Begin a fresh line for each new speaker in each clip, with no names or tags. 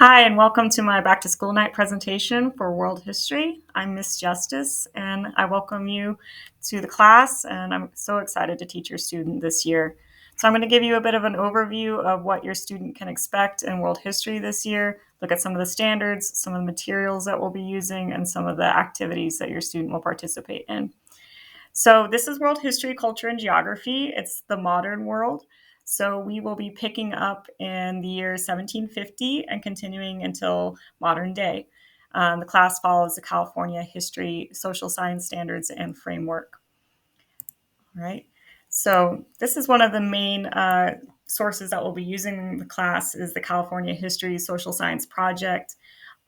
Hi, and welcome to my Back to School Night presentation for World History. I'm Miss Justice, and I welcome you to the class, and I'm so excited to teach your student this year. So I'm going to give you a bit of an overview of what your student can expect in World History this year, look at some of the standards, some of the materials that we'll be using, and some of the activities that your student will participate in. So this is World History, Culture, and Geography. It's the modern world. So we will be picking up in the year 1750 and continuing until modern day. The class follows the California History, Social Science Standards, and Framework. All right. So this is one of the main sources that we'll be using in the class is the California History Social Science Project.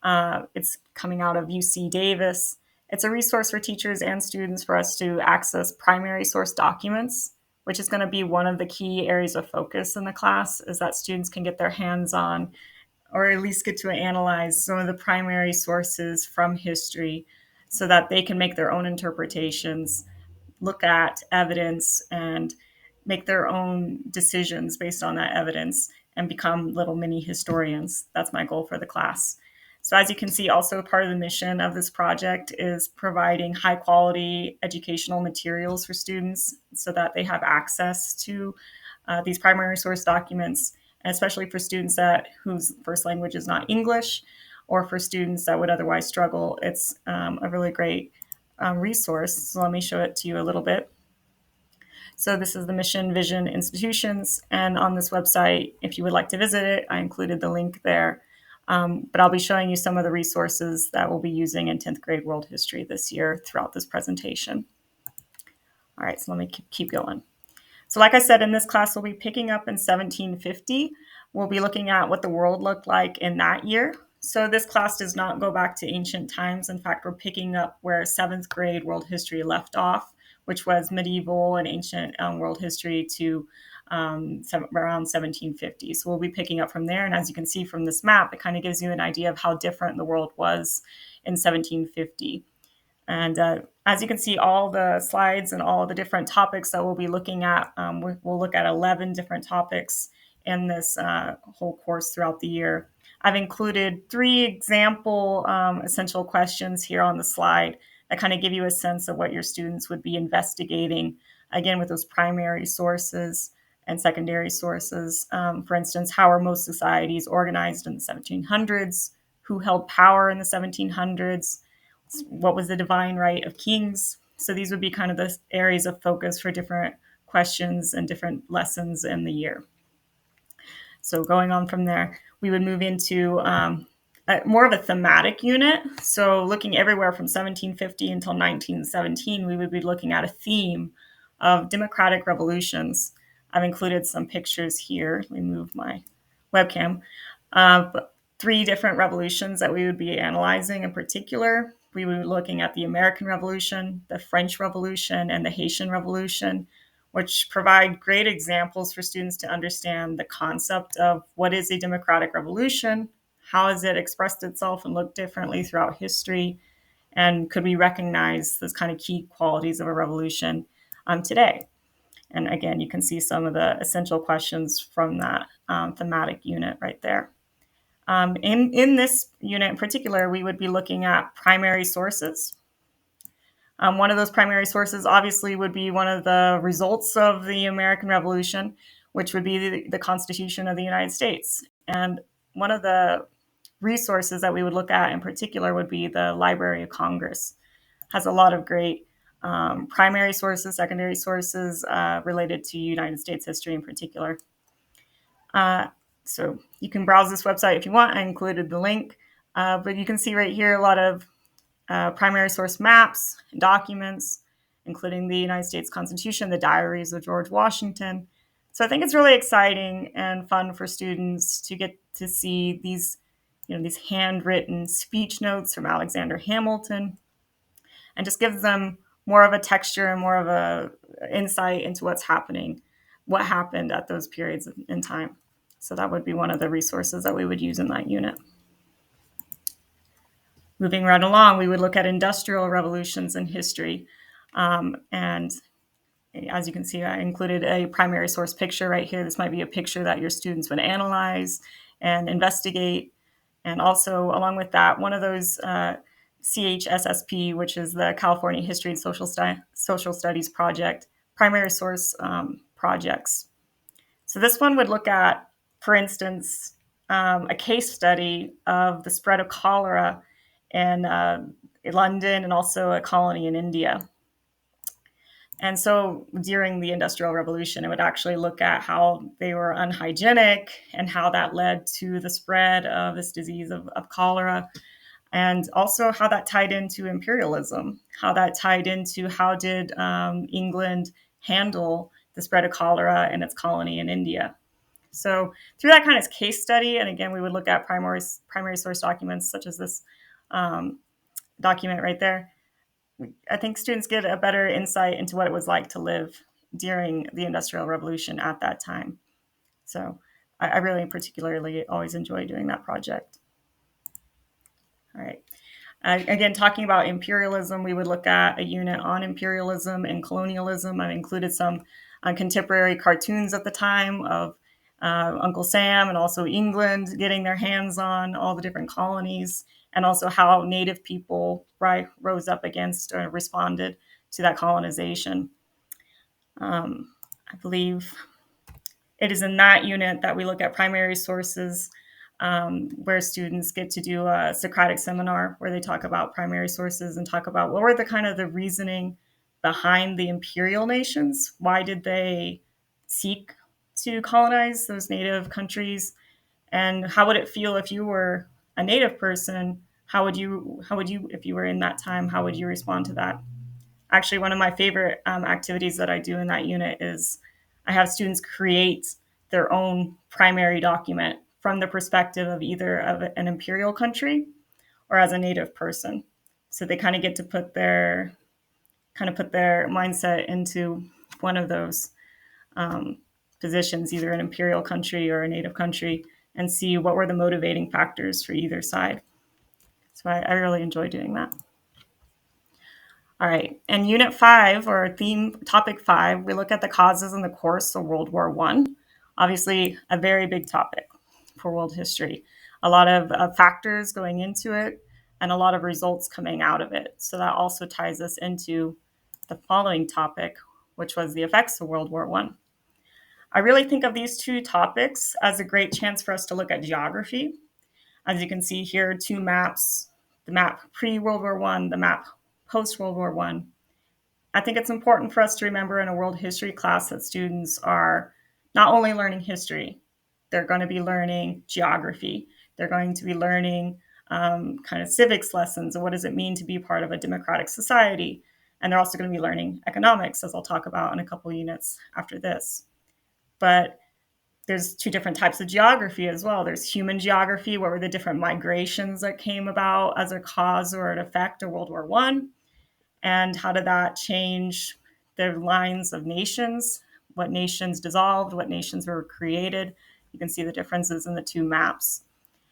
It's coming out of UC Davis. It's a resource for teachers and students for us to access primary source documents, which is going to be one of the key areas of focus in the class, is that students can get their hands on or at least get to analyze some of the primary sources from history so that they can make their own interpretations, look at evidence, and make their own decisions based on that evidence and become little mini historians. That's my goal for the class. So as you can see, also part of the mission of this project is providing high quality educational materials for students so that they have access to these primary source documents, and especially for students whose first language is not English, or for students that would otherwise struggle. It's a really great resource. So let me show it to you a little bit. So this is the mission, vision, institutions. And on this website, if you would like to visit it, I included the link there. But I'll be showing you some of the resources that we'll be using in 10th grade world history this year throughout this presentation. All right, so let me keep going. So like I said, in this class, we'll be picking up in 1750. We'll be looking at what the world looked like in that year. So this class does not go back to ancient times. In fact, we're picking up where 7th grade world history left off, which was medieval and ancient world history to around 1750. So we'll be picking up from there. And as you can see from this map, it kind of gives you an idea of how different the world was in 1750. And as you can see, all the slides and all the different topics that we'll be looking at, we'll look at 11 different topics in this whole course throughout the year. I've included 3 example essential questions here on the slide that kind of give you a sense of what your students would be investigating, again, with those primary sources and secondary sources. For instance, how are most societies organized in the 1700s? Who held power in the 1700s? What was the divine right of kings? So these would be kind of the areas of focus for different questions and different lessons in the year. So going on from there, we would move into more of a thematic unit. So looking everywhere from 1750 until 1917, we would be looking at a theme of democratic revolutions. I've included some pictures here. Let me move my webcam. 3 different revolutions that we would be analyzing in particular. We would be looking at the American Revolution, the French Revolution, and the Haitian Revolution, which provide great examples for students to understand the concept of what is a democratic revolution, how has it expressed itself and looked differently throughout history, and could we recognize those kind of key qualities of a revolution today? And again, you can see some of the essential questions from that thematic unit right there. In this unit in particular, we would be looking at primary sources. One of those primary sources obviously would be one of the results of the American Revolution, which would be the Constitution of the United States. And one of the resources that we would look at in particular would be the Library of Congress. It has a lot of great primary sources, secondary sources related to United States history in particular. So you can browse this website if you want. I included the link. But you can see right here a lot of primary source maps, documents, including the United States Constitution, the diaries of George Washington. So I think it's really exciting and fun for students to get to see these handwritten speech notes from Alexander Hamilton, and just gives them more of a texture and more of a insight into what happened at those periods in time. So that would be one of the resources that we would use in that unit. Moving right along, we would look at industrial revolutions in history. And as you can see, I included a primary source picture right here. This might be a picture that your students would analyze and investigate. And also, along with that, one of those CHSSP, which is the California History and Social Studies Project, primary source projects. So this one would look at, for instance, a case study of the spread of cholera in London and also a colony in India. And so during the Industrial Revolution, it would actually look at how they were unhygienic and how that led to the spread of this disease of cholera, and also how that tied into imperialism, how that tied into how did England handle the spread of cholera in its colony in India. So through that kind of case study, and again, we would look at primary source documents such as this document right there. I think students get a better insight into what it was like to live during the Industrial Revolution at that time. So I really particularly always enjoy doing that project. All right. Again, talking about imperialism, we would look at a unit on imperialism and colonialism. I've included some contemporary cartoons at the time of Uncle Sam and also England getting their hands on all the different colonies, and also how Native people rose up against or responded to that colonization. I believe it is in that unit that we look at primary sources, where students get to do a Socratic seminar where they talk about primary sources and talk about what were the kind of the reasoning behind the imperial nations. Why did they seek to colonize those native countries? And how would it feel if you were a native person? How would you, if you were in that time, how would you respond to that? Actually, one of my favorite activities that I do in that unit is I have students create their own primary document from the perspective of either of an imperial country or as a native person. So they kind of get to put their mindset into one of those positions, either an imperial country or a native country, and see what were the motivating factors for either side. So I really enjoy doing that. All right, and Unit 5, or theme topic 5, we look at the causes and the course of World War One. Obviously, a very big topic for world history. A lot of factors going into it, and a lot of results coming out of it. So that also ties us into the following topic, which was the effects of World War One. I really think of these two topics as a great chance for us to look at geography. As you can see here, two maps, the map pre-World War One, the map post-World War One. I think it's important for us to remember in a world history class that students are not only learning history, they're going to be learning geography. They're going to be learning kind of civics lessons and what does it mean to be part of a democratic society. And they're also going to be learning economics, as I'll talk about in a couple units after this. But there's two different types of geography as well. There's human geography, what were the different migrations that came about as a cause or an effect of World War One, and how did that change the lines of nations, what nations dissolved, what nations were created. You can see the differences in the two maps.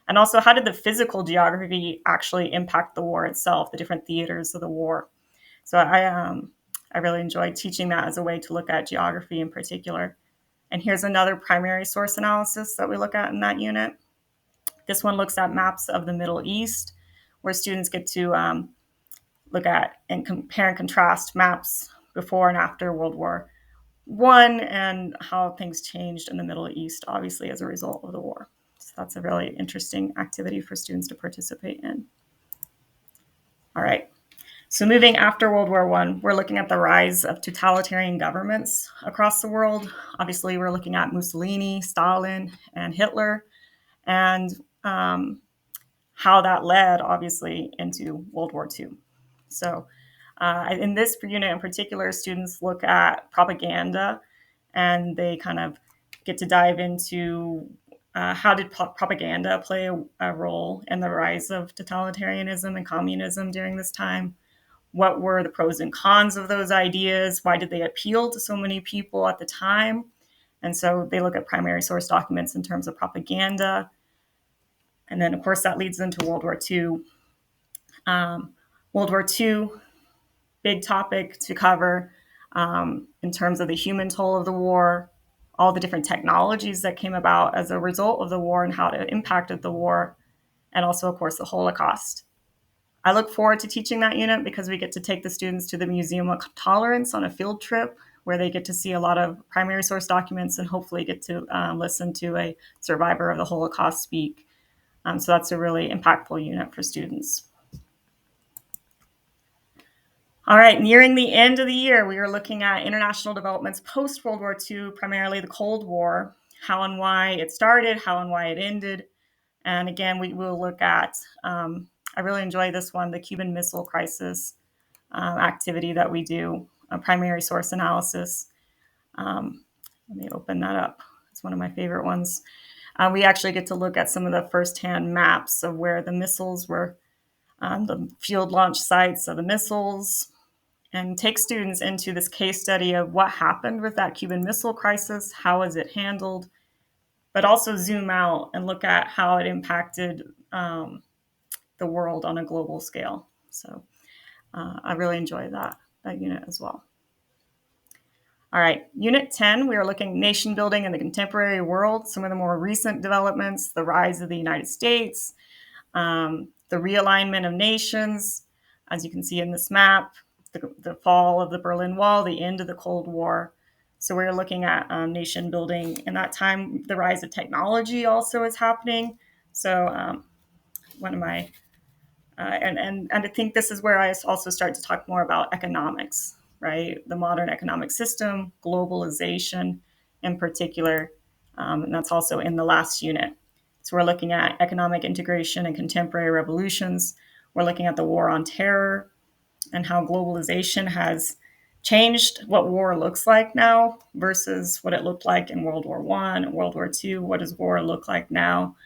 And also, how did the physical geography actually impact the war itself, the different theaters of the war? So I really enjoyed teaching that as a way to look at geography in particular. And here's another primary source analysis that we look at in that unit. This one looks at maps of the Middle East, where students get to look at and compare and contrast maps before and after World War One and how things changed in the Middle East, obviously, as a result of the war. So that's a really interesting activity for students to participate in. All right. So moving after World War One, we're looking at the rise of totalitarian governments across the world. Obviously, we're looking at Mussolini, Stalin, and Hitler, and how that led, obviously, into World War II. So in this unit in particular, students look at propaganda, and they kind of get to dive into how did propaganda play a role in the rise of totalitarianism and communism during this time? What were the pros and cons of those ideas? Why did they appeal to so many people at the time? And so they look at primary source documents in terms of propaganda. And then, of course, that leads into World War II. World War II, big topic to cover in terms of the human toll of the war, all the different technologies that came about as a result of the war and how it impacted the war, and also, of course, the Holocaust. I look forward to teaching that unit because we get to take the students to the Museum of Tolerance on a field trip where they get to see a lot of primary source documents and hopefully get to listen to a survivor of the Holocaust speak. So that's a really impactful unit for students. All right, nearing the end of the year, we are looking at international developments post-World War II, primarily the Cold War, how and why it started, how and why it ended. And again, we will look at, I really enjoy this one, the Cuban Missile Crisis activity that we do, a primary source analysis. Let me open that up. It's one of my favorite ones. We actually get to look at some of the firsthand maps of where the missiles were, the field launch sites of the missiles, and take students into this case study of what happened with that Cuban Missile Crisis, how was it handled, but also zoom out and look at how it impacted the world on a global scale. So I really enjoy that unit as well. All right, Unit 10, we are looking at nation building in the contemporary world, some of the more recent developments, the rise of the United States, the realignment of nations, as you can see in this map, the fall of the Berlin Wall, the end of the Cold War. So we're looking at nation building. In that time, the rise of technology also is happening. So one of my, and I think this is where I also start to talk more about economics, right? The modern economic system, globalization in particular, and that's also in the last unit. So we're looking at economic integration and contemporary revolutions. We're looking at the war on terror and how globalization has changed what war looks like now versus what it looked like in World War I and World War II. What does war look like now?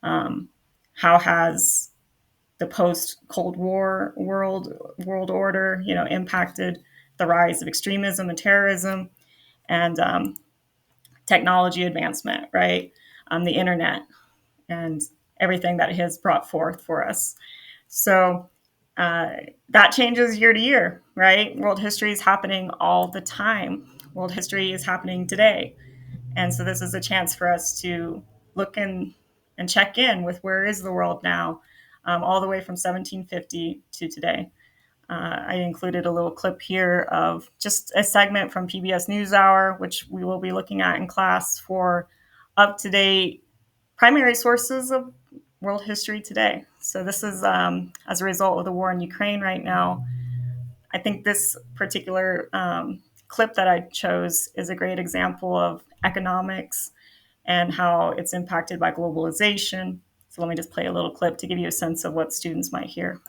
How has the post-Cold War world order, impacted the rise of extremism and terrorism and technology advancement, right? The internet and everything that it has brought forth for us. So that changes year to year, right? World history is happening all the time. World history is happening today. And so this is a chance for us to look in and check in with where is the world now, all the way from 1750 to today. I included a little clip here of just a segment from PBS NewsHour, which we will be looking at in class for up-to-date primary sources of world history today. So this is as a result of the war in Ukraine right now. I think this particular clip that I chose is a great example of economics and how it's impacted by globalization. So let me just play a little clip to give you a sense of what students might hear.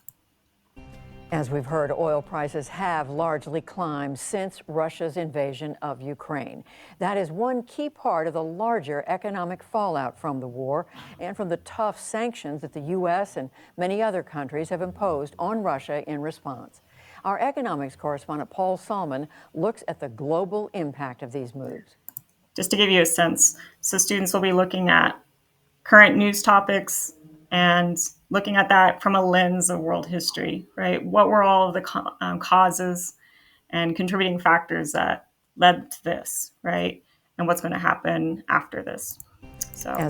As we've heard, oil prices have largely climbed since Russia's invasion of Ukraine. That is one key part of the larger economic fallout from the war and from the tough sanctions that the U.S. and many other countries have imposed on Russia in response. Our economics correspondent Paul Salmon looks at the global impact of these moves.
Just to give you a sense, so students will be looking at current news topics and looking at that from a lens of world history, right? What were all of the causes and contributing factors that led to this, right? And what's going to happen after this. So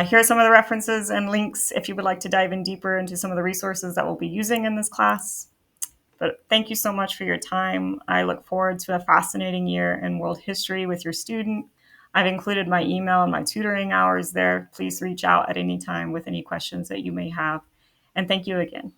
here are some of the references and links if you would like to dive in deeper into some of the resources that we'll be using in this class. But thank you so much for your time. I look forward to a fascinating year in world history with your student. I've included my email and my tutoring hours there. Please reach out at any time with any questions that you may have. And thank you again.